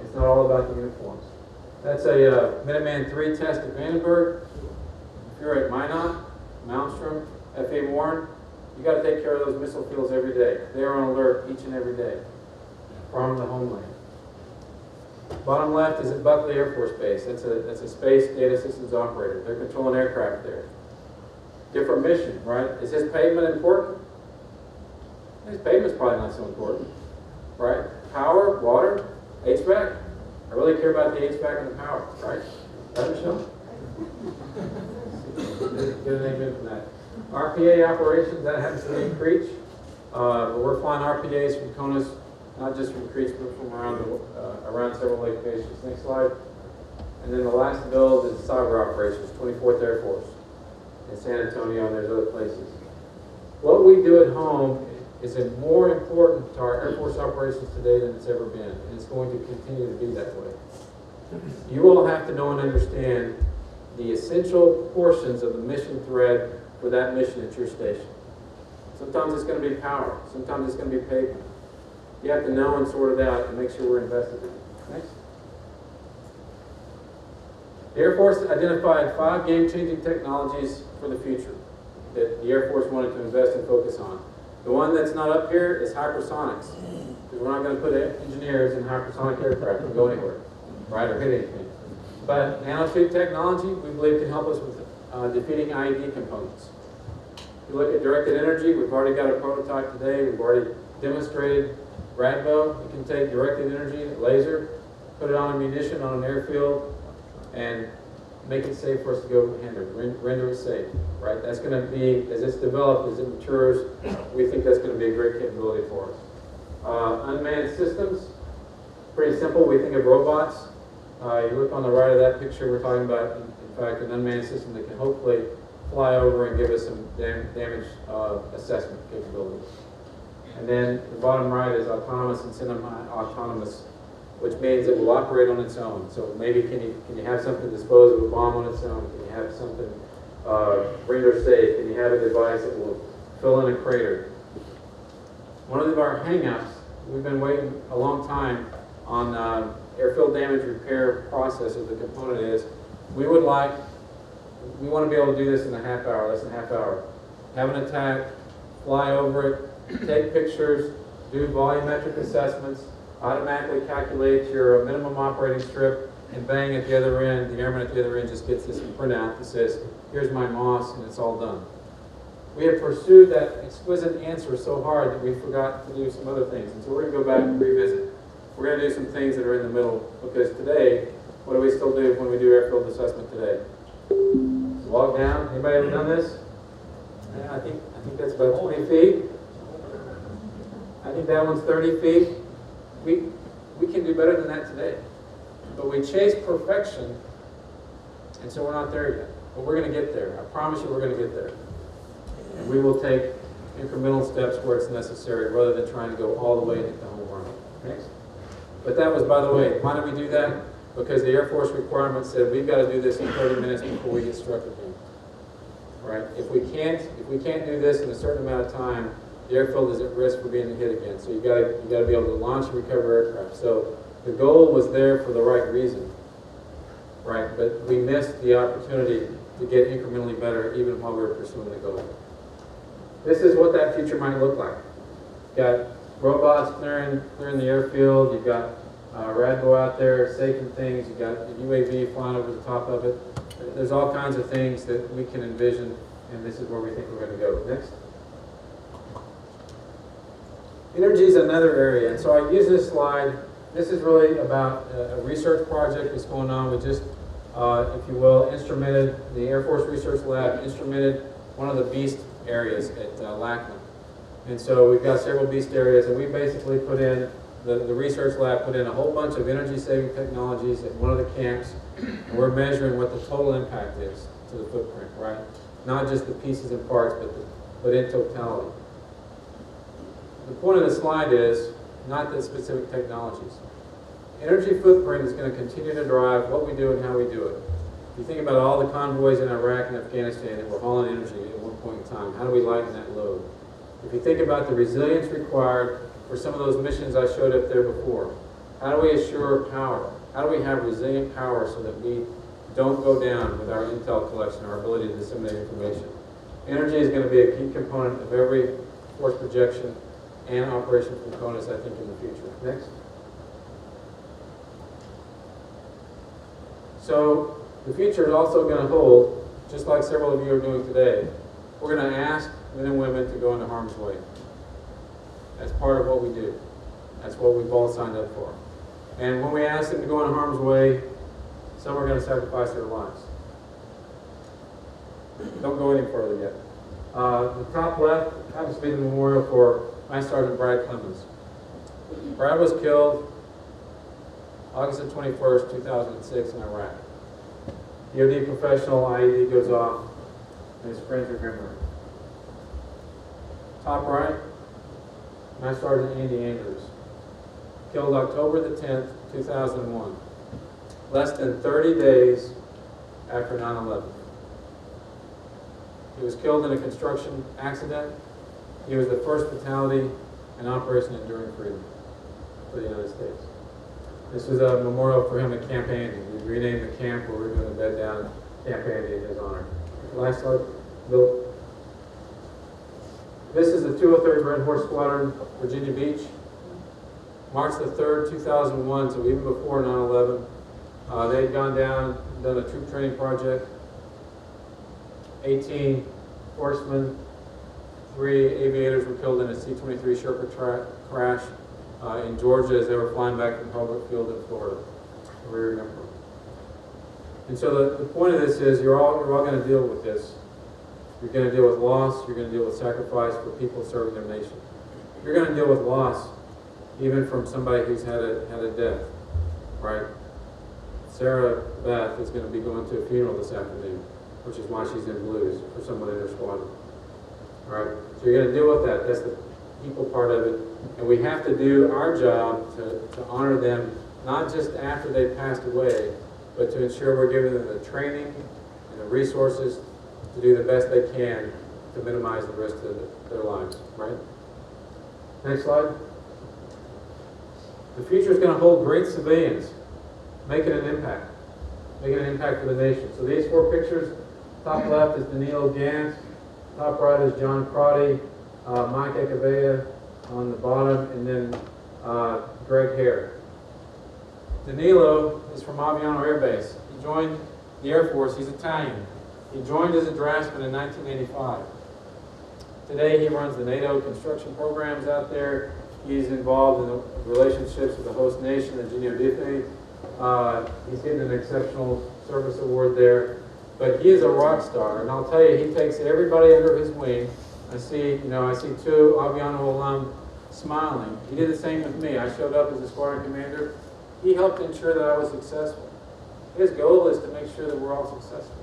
It's not all about the uniforms. That's a Minuteman III test at Vandenberg. If you're at Minot, Malmstrom, F.A. Warren, you got to take care of those missile fields every day. They're on alert each and every day from the homeland. Bottom left is at Buckley Air Force Base. That's a space data systems operator. They're controlling aircraft there. Different mission, right? Is his pavement important? His pavement's probably not so important, right? Power, water, HVAC. I really care about the HVAC and the power, right? Right, Michelle? Get an amen from that. RPA operations, that happens to be in Creech. But we're flying RPAs from CONUS, not just from Creech, but from around several locations. Next slide. And then the last build is cyber operations, 24th Air Force in San Antonio, and there's other places. What we do at home is more important to our Air Force operations today than it's ever been, and it's going to continue to be that way. You will have to know and understand the essential portions of the mission thread for that mission at your station. Sometimes it's going to be power. Sometimes it's going to be pavement. You have to know and sort it out and make sure we're invested in it. Next. The Air Force identified 5 game-changing technologies for the future that the Air Force wanted to invest and focus on. The one that's not up here is hypersonics, because we're not going to put engineers in hypersonic aircraft and go anywhere, right, or hit anything. But nanotube technology, we believe, can help us with defeating IED components. If you look at directed energy, we've already got a prototype today. We've already demonstrated Radbo. You can take directed energy, laser, put it on a munition on an airfield, and make it safe for us to go handle it, render it safe, right? That's going to be, as it's developed, as it matures, we think that's going to be a great capability for us. Unmanned systems, pretty simple. We think of robots. You look on the right of that picture, we're talking about, in fact, an unmanned system that can hopefully fly over and give us some damage assessment capabilities. And then the bottom right is autonomous and semi-autonomous, which means it will operate on its own. So maybe can you have something dispose of a bomb on its own? Can you have something render safe? Can you have a device that will fill in a crater? One of our hang-ups, we've been waiting a long time on airfield damage repair process of the component is, we want to be able to do this in a half hour, less than a half hour. Have an attack, fly over it, take pictures, do volumetric assessments, automatically calculate your minimum operating strip, and bang, at the other end, the airman at the other end just gets this printout that says, here's my MOS, and it's all done. We have pursued that exquisite answer so hard that we forgot to do some other things, and so we're going to go back and revisit. We're going to do some things that are in the middle, because today, what do we still do when we do airfield assessment today? Log down. Anybody ever done this? Yeah, I think that's about 20 feet. I think that one's 30 feet. We can do better than that today. But we chase perfection, and so we're not there yet. But we're going to get there. I promise you we're going to get there. And we will take incremental steps where it's necessary rather than trying to go all the way into the home run. Next. But that was, by the way, why did we do that? Because the Air Force requirement said we've got to do this in 30 minutes before we get struck again. right? If we can't do this in a certain amount of time, the airfield is at risk for being hit again. So you got to be able to launch and recover aircraft. So the goal was there for the right reason, right? But we missed the opportunity to get incrementally better even while we were pursuing the goal. This is what that future might look like. You've got robots clearing the airfield. You've got Radbo out there saking things. You've got the UAV flying over the top of it. There's all kinds of things that we can envision, and this is where we think we're going to go. Next. Energy is another area, and so I use this slide. This is really about a research project that's going on. We just, if you will, instrumented, the Air Force Research Lab instrumented one of the BEAST areas at Lackland. And so we've got several BEAST areas, and we basically put in, the research lab put in a whole bunch of energy-saving technologies at one of the camps, and we're measuring what the total impact is to the footprint, right? Not just the pieces and parts, but in totality. The point of the slide is not the specific technologies. Energy footprint is going to continue to drive what we do and how we do it. If you think about all the convoys in Iraq and Afghanistan that were hauling energy at one point in time, how do we lighten that load? If you think about the resilience required for some of those missions I showed up there before, how do we assure power? How do we have resilient power so that we don't go down with our intel collection, our ability to disseminate information? Energy is going to be a key component of every force projection and operational components, I think, in the future. Next. So the future is also going to hold, just like several of you are doing today, we're going to ask men and women to go into harm's way. That's part of what we do. That's what we've all signed up for. And when we ask them to go into harm's way, some are going to sacrifice their lives. Don't go any further yet. The top left happens to be the memorial for Master Sergeant Brad Clemens. Brad was killed August the 21st, 2006 in Iraq. DoD professional, IED goes off, and his friends remember him. Top right, Master Sergeant Andy Andrews. Killed October the 10th, 2001. Less than 30 days after 9/11. He was killed in a construction accident. He was the first fatality in Operation Enduring Freedom for the United States. This is a memorial for him at Camp Andy. We renamed the camp where we're going to bed down Camp Andy in his honor. Last slide, Bill. This is the 203rd Red Horse Squadron, Virginia Beach. March the 3rd, 2001, so even before 9/11. They had gone down, done a troop training project. 18 horsemen, 3 aviators were killed in a C-23 Sherpa crash in Georgia as they were flying back from Hobart Field in Florida. We remember. And so the point of this is you're all going to deal with this. You're going to deal with loss. You're going to deal with sacrifice for people serving their nation. You're going to deal with loss, even from somebody who's had a death, right? Sarah Beth is going to be going to a funeral this afternoon, which is why she's in blues for someone in her squadron. All right? So you're going to deal with that. That's the people part of it. And we have to do our job to honor them, not just after they've passed away, but to ensure we're giving them the training and the resources to do the best they can to minimize the risk to their lives, right? Next slide. The future is going to hold great civilians making an impact for the nation. So these 4 pictures, top left is Danilo Gantz, top right is John Crotty, Mike Echeverria on the bottom, and then Greg Hare. Danilo is from Aviano Air Base. He joined the Air Force. He's Italian. He joined as a draftsman in 1985. Today he runs the NATO construction programs out there. He's involved in the relationships with the host nation, the Genio. He's getting an exceptional service award there. But he is a rock star, and I'll tell you, he takes everybody under his wing. I see 2 Aviano alum smiling. He did the same with me. I showed up as a squadron commander. He helped ensure that I was successful. His goal is to make sure that we're all successful.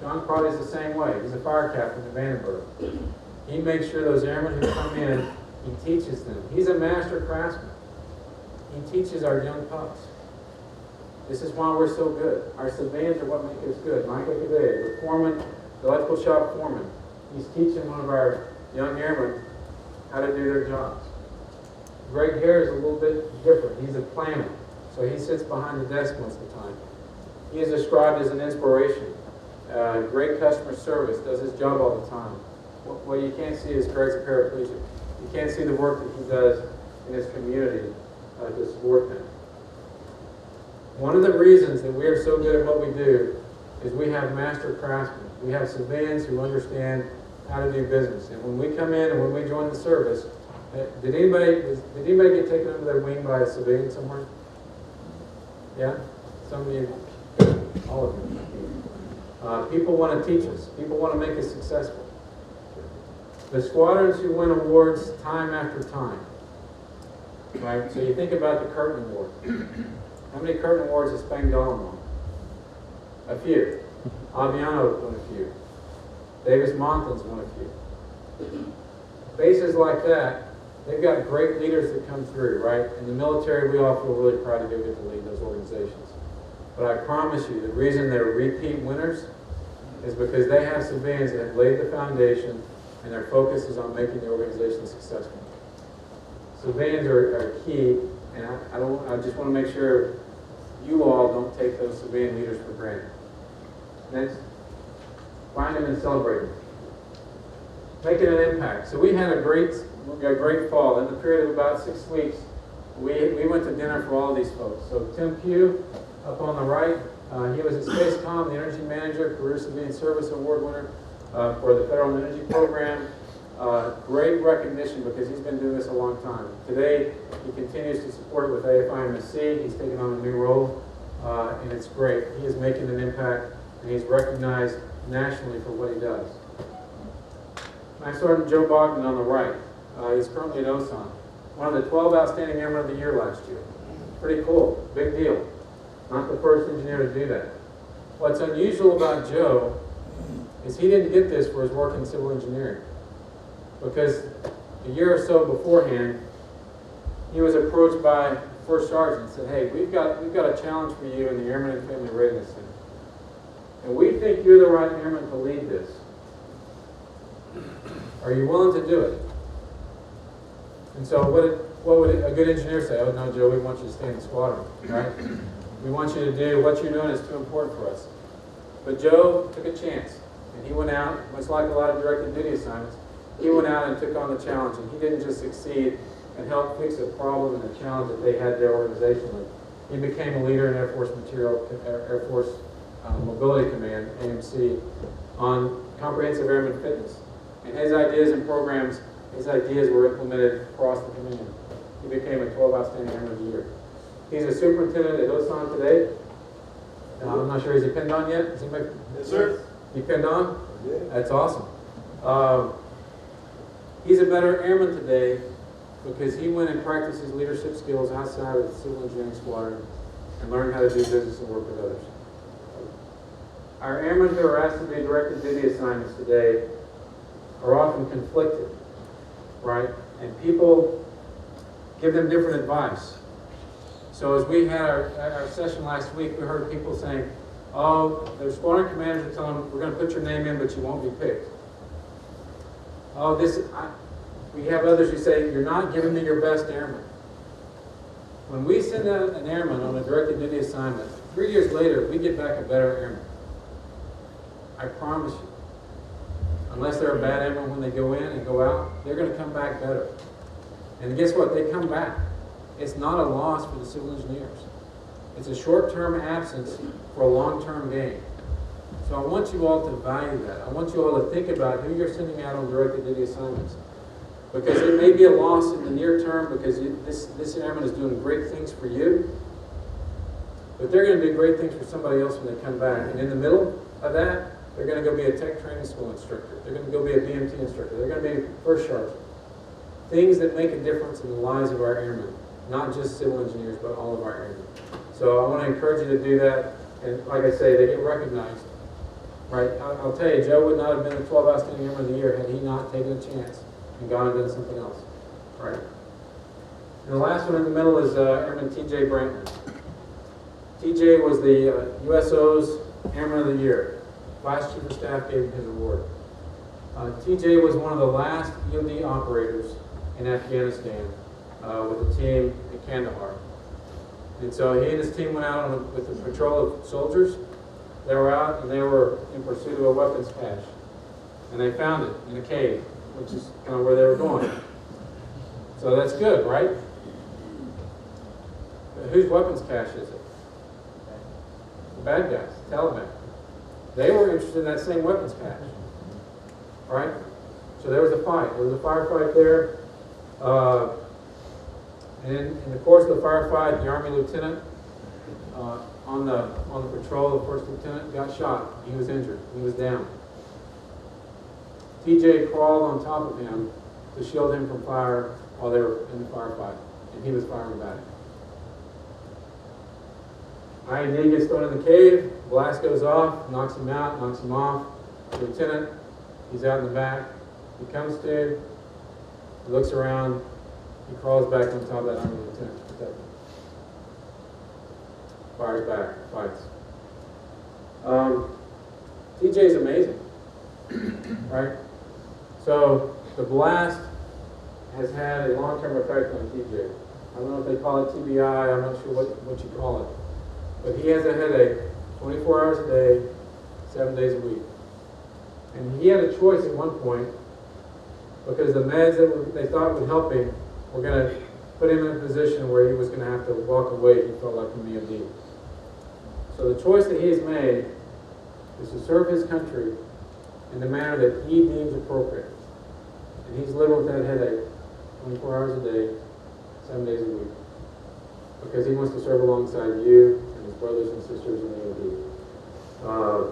John Crotty is the same way. He's a fire captain at Vandenberg. He makes sure those airmen who come in, he teaches them. He's a master craftsman. He teaches our young pups. This is why we're so good. Our civilians are what make us good. Mike Echeverria, the foreman the electrical shop foreman. He's teaching one of our young airmen how to do their jobs. Greg Hare is a little bit different. He's a planner, so he sits behind the desk most of the time. He is described as an inspiration. Great customer service, does his job all the time. What you can't see is Greg's a paraplegic. You can't see the work that he does in his community to support them. One of the reasons that we are so good at what we do is we have master craftsmen. We have civilians who understand how to do business. And when we come in and when we join the service, did anybody get taken under their wing by a civilian somewhere? Yeah? Some of you, all of you. People want to teach us. People want to make us successful. The squadrons who win awards time after time. Right? So you think about the Curtin Award. How many Curtin Awards has Spangdahlem won? A few. Aviano won a few. Davis Montans won a few. Bases like that, they've got great leaders that come through, right? In the military, we all feel really proud to go get to lead those organizations. But I promise you, the reason they're repeat winners is because they have civilians that have laid the foundation and their focus is on making the organization successful. Civilians are key, and I just want to make sure you all don't take those civilian leaders for granted. Next, find them and celebrate them. Making an impact. So we had a great fall. In the period of about 6 weeks, we went to dinner for all of these folks. So Tim Pugh, up on the right, he was at Spacecom, the Energy Manager, Career Civilian Service Award winner for the Federal Energy Program. Great recognition because he's been doing this a long time. Today, he continues to support it with AFIT. He's taken on a new role, and it's great. He is making an impact, and he's recognized nationally for what he does. Master Sergeant Joe Bogdan on the right. He's currently at OSAN. One of the 12 Outstanding Airmen of the Year last year. Pretty cool. Big deal. Not the first engineer to do that. What's unusual about Joe is he didn't get this for his work in civil engineering. Because a year or so beforehand, he was approached by First Sergeant and said, hey, we've got a challenge for you in the Airman and Family Readiness Center. And we think you're the right airman to lead this. Are you willing to do it? And so what would a good engineer say? Oh, no, Joe, we want you to stay in the squadron, right? We want you to do what you're doing is too important for us. But Joe took a chance, and he went out, much like a lot of directed duty assignments, he went out and took on the challenge, and he didn't just succeed and help fix a problem and a challenge that they had there organizationally. He became a leader in Air Force Mobility Command, AMC, on comprehensive airman fitness. And his ideas and programs, his ideas were implemented across the command. He became a 12 Outstanding Airman of the Year. He's a superintendent at OSAN today. I'm not sure, is he pinned on yet? Is anybody? Yes, sir. You pinned on? Yeah. That's awesome. He's a better airman today because he went and practiced his leadership skills outside of the civil engineering squadron and learned how to do business and work with others. Our airmen who are asked to do directed duty assignments today are often conflicted, right? And people give them different advice. So as we had our session last week, we heard people saying, oh, their squadron commanders are telling them, we're going to put your name in, but you won't be picked. Oh, we have others who say, you're not giving me your best airman. When we send out an airman on a directed duty assignment, 3 years later, we get back a better airman. I promise you. Unless they're a bad airman when they go in and go out, they're going to come back better. And guess what? They come back. It's not a loss for the civil engineers. It's a short-term absence for a long-term gain. So I want you all to value that. I want you all to think about who you're sending out on directed duty assignments. Because it may be a loss in the near term because this airman is doing great things for you, but they're going to do great things for somebody else when they come back. And in the middle of that, they're going to go be a tech training school instructor. They're going to go be a BMT instructor. They're going to be first sergeant. Things that make a difference in the lives of our airmen. Not just civil engineers, but all of our airmen. So I want to encourage you to do that. And like I say, they get recognized. Right? I'll tell you, Joe would not have been the 12 Outstanding Airman of the Year had he not taken a chance and gone and done something else. Right? And the last one in the middle is Airman T.J. Brantner. T.J. was the USO's Airman of the Year. Vice Chief of Staff gave him his award. TJ was one of the last EOD operators in Afghanistan with a team in Kandahar. And so he and his team went out with a patrol of soldiers. They were out and they were in pursuit of a weapons cache. And they found it in a cave, which is kind of where they were going. So that's good, right? But whose weapons cache is it? The bad guys, Taliban. They were interested in that same weapons cache. Right? So there was a fight. There was a firefight there. And in the course of the firefight, the Army lieutenant on the patrol, the first lieutenant, got shot. He was injured. He was down. TJ crawled on top of him to shield him from fire while they were in the firefight, and he was firing back. IED gets thrown in the cave, blast goes off, knocks him out, knocks him off. The lieutenant, he's out in the back. He comes to, he looks around, he crawls back on top of that Army lieutenant to protect him. Fires back, fights. TJ's amazing, right? So the blast has had a long-term effect on TJ. I don't know if they call it TBI, I'm not sure what you call it. But he has a headache 24 hours a day, 7 days a week. And he had a choice at one point, because the meds that they thought would help him were going to put him in a position where he was going to have to walk away, he felt like, from EMD. So the choice that he has made is to serve his country in the manner that he deems appropriate. And he's living with that headache 24 hours a day, 7 days a week. Because he wants to serve alongside you and his brothers and sisters in the EOD.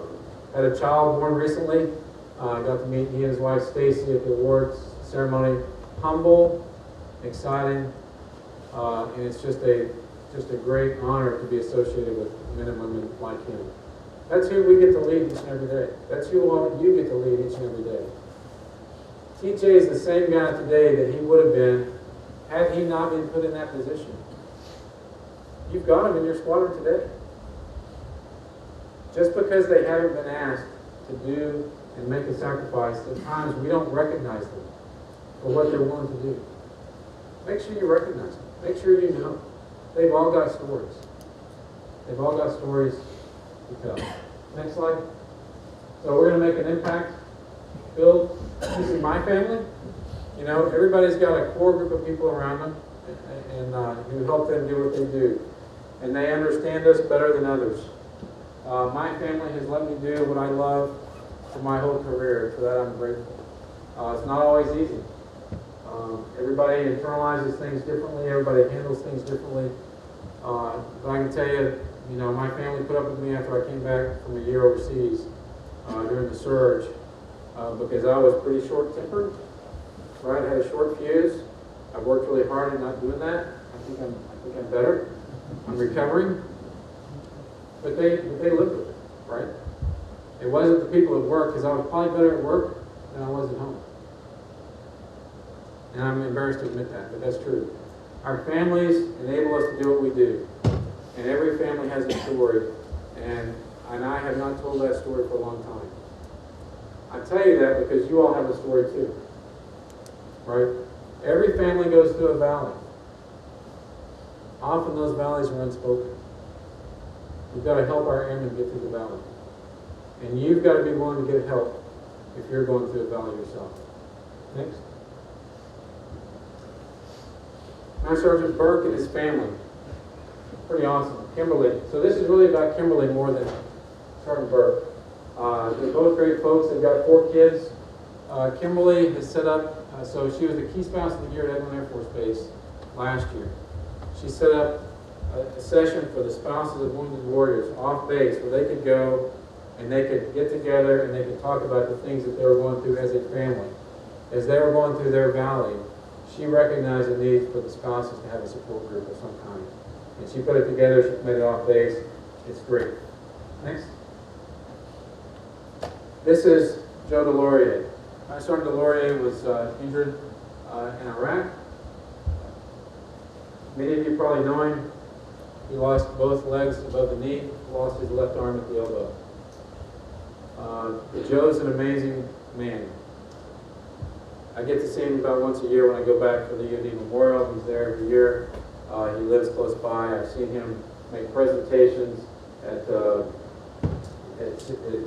Had a child born recently. I got to meet he and his wife Stacy at the awards ceremony. Humble, exciting, and it's just a great honor to be associated with men and women like him. That's who we get to lead each and every day. That's who all you get to lead each and every day. TJ is the same guy today that he would have been had he not been put in that position. You've got him in your squadron today. Just because they haven't been asked to do and make a sacrifice, at times we don't recognize them for what they're willing to do. Make sure you recognize them. Make sure you know. They've all got stories. They've all got stories to tell. Next slide. So we're going to make an impact. Bill, this is my family. You know, everybody's got a core group of people around them and who help them do what they do. And they understand us better than others. My family has let me do what I love for my whole career. For that, I'm grateful. It's not always easy. Everybody internalizes things differently. Everybody handles things differently. But I can tell you, you know, my family put up with me after I came back from a year overseas during the surge because I was pretty short-tempered. Right, I had a short fuse. I've worked really hard at not doing that. I think I'm better. I'm recovering. But they lived with it, right? It wasn't the people at work, because I was probably better at work than I was at home. And I'm embarrassed to admit that, but that's true. Our families enable us to do what we do. And every family has a story. And I have not told that story for a long time. I tell you that because you all have a story too. Right? Every family goes through a valley. Often those valleys are unspoken. We've got to help our airmen get through the valley. And you've got to be willing to get help if you're going through a valley yourself. Next. Master Sergeant Burke and his family. Pretty awesome. Kimberly. So this is really about Kimberly more than Sergeant Burke. They're both great folks. They've got 4 kids. Kimberly has set up, so she was the Key Spouse of the Year at Edmond Air Force Base last year. She set up a session for the spouses of wounded warriors off base where they could go and they could get together and they could talk about the things that they were going through as a family. As they were going through their valley, she recognized the need for the spouses to have a support group of some kind. And she put it together, she made it off base. It's great. Next. This is Joe Delorier. Sergeant Delorier was injured in Iraq. Many of you probably know him. He lost both legs above the knee, lost his left arm at the elbow. Joe's an amazing man. I get to see him about once a year when I go back for the UD Memorial. He's there every year. He lives close by. I've seen him make presentations at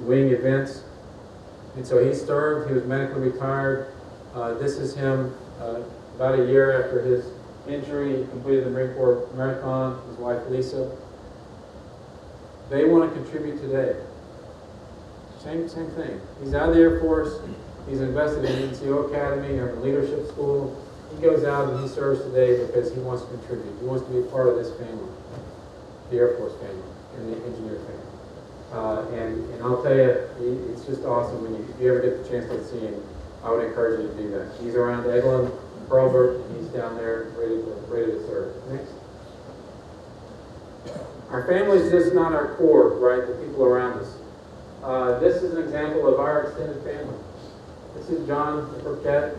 wing events. And so he served. He was medically retired. This is him about a year after his injury. He completed the Marine Corps Marathon, his wife Lisa. They want to contribute today. Same thing. He's out of the Air Force. He's invested in NCO Academy or leadership school. He goes out and he serves today because he wants to contribute. He wants to be a part of this family, the Air Force family and the engineer family. And I'll tell you, it's just awesome when if you ever get the chance to see him. I would encourage you to do that. He's around Eglin, Pearlbert, and he's down there ready to serve. Next. Our family is just not our core, right? The people around us. This is an example of our extended family. This is John Burkett,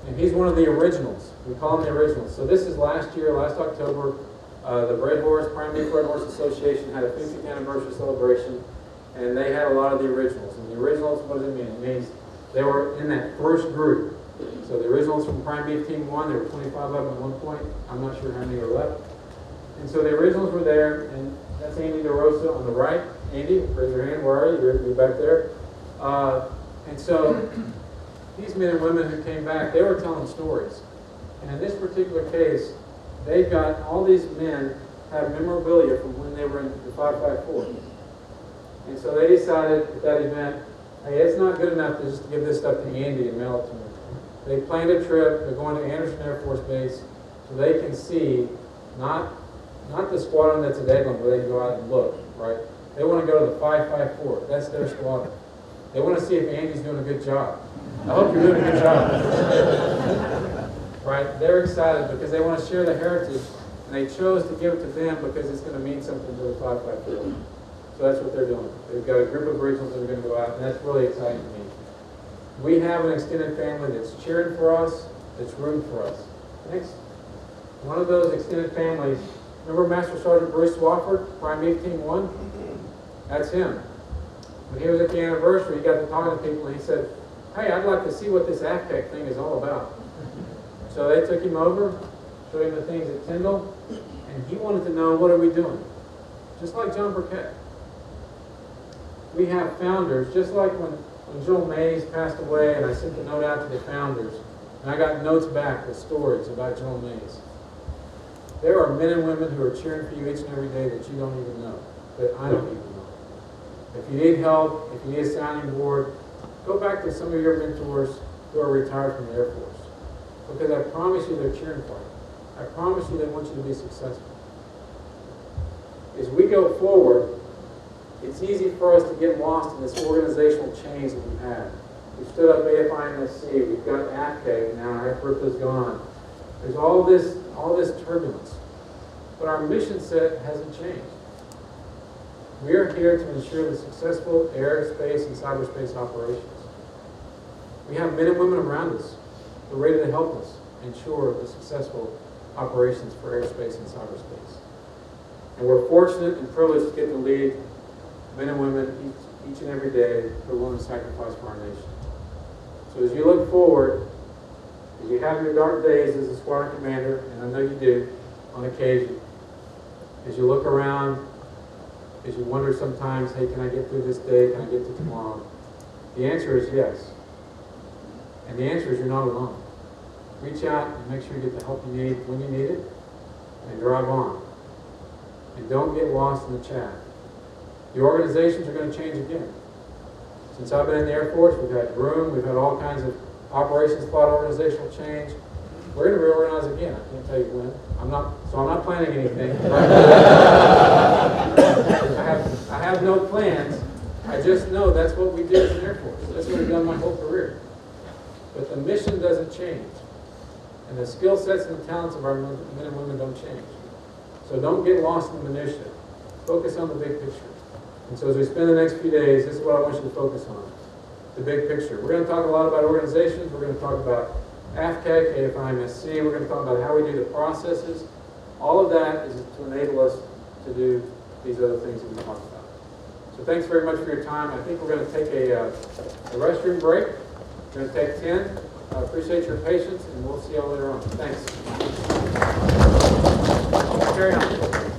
and he's one of the originals. We call him the originals. So this is last October, the Prime Beef Red Horse Association had a 50th anniversary celebration, and they had a lot of the originals. And the originals, what does it mean? It means they were in that first group. So the originals from Prime Beef Team 1, there were 25 of them at one point. I'm not sure how many are left. And so the originals were there, and that's Andy DeRosa on the right. Andy, raise your hand. Where are you? You're back there. And so these men and women who came back, they were telling stories. And in this particular case, they've got all these men have memorabilia from when they were in the 554. And so they decided at that event, hey, it's not good enough to just give this stuff to Andy and mail it to him. They planned a trip. They're going to Anderson Air Force Base so they can see not the squadron that's at Eglin where they can go out and look, right? They want to go to the 554. That's their squadron. They want to see if Andy's doing a good job. I hope you're doing a good job. Right? They're excited because they want to share the heritage, and they chose to give it to them because it's going to mean something to the 554. So that's what they're doing. They've got a group of regionals that are going to go out, and that's really exciting to me. We have an extended family that's cheering for us, that's rooting for us. Next. One of those extended families, remember Master Sergeant Bruce Swafford, Prime Beef Team 1? That's him. When he was at the anniversary, he got to talking to people, and he said, hey, I'd like to see what this AFIT thing is all about. So they took him over, showed him the things at Tyndall, and he wanted to know, what are we doing? Just like John Burkett. We have founders, just like when Joel Mays passed away, and I sent the note out to the founders, and I got notes back with stories about Joel Mays. There are men and women who are cheering for you each and every day that you don't even know, that I don't even know. If you need help, if you need a sounding board, go back to some of your mentors who are retired from the Air Force. Because I promise you they're cheering for you. I promise you they want you to be successful. As we go forward, it's easy for us to get lost in this organizational change that we've had. We've stood up AFIT, we've got AFCAG now, AFIT's gone. There's all this turbulence. But our mission set hasn't changed. We are here to ensure the successful aerospace and cyberspace operations. We have men and women around us who are ready to help us ensure the successful operations for aerospace and cyberspace. And we're fortunate and privileged to get to lead men and women each and every day who are willing to sacrifice for our nation. So as you look forward, as you have your dark days as a squadron commander, and I know you do on occasion, as you look around, as you wonder sometimes, hey, can I get through this day? Can I get to tomorrow? The answer is yes. And the answer is you're not alone. Reach out and make sure you get the help you need when you need it, and drive on. And don't get lost in the chaff. The organizations are going to change again. Since I've been in the Air Force, we've had room, we've had all kinds of operations plot organizational change. We're going to reorganize again. I can't tell you when. I'm not planning anything. I have no plans. I just know that's what we did as an Air Force. That's what we've done my whole career. But the mission doesn't change. And the skill sets and the talents of our men and women don't change. So don't get lost in the minutiae. Focus on the big picture. And so as we spend the next few days, this is what I want you to focus on. The big picture. We're going to talk a lot about organizations. We're going to talk about AFCAG, AFIMSC. We're going to talk about how we do the processes. All of that is to enable us to do these other things that we talked about. So thanks very much for your time. I think we're going to take a restroom break. We're going to take 10. I appreciate your patience, and we'll see y'all later on. Thanks. Carry on.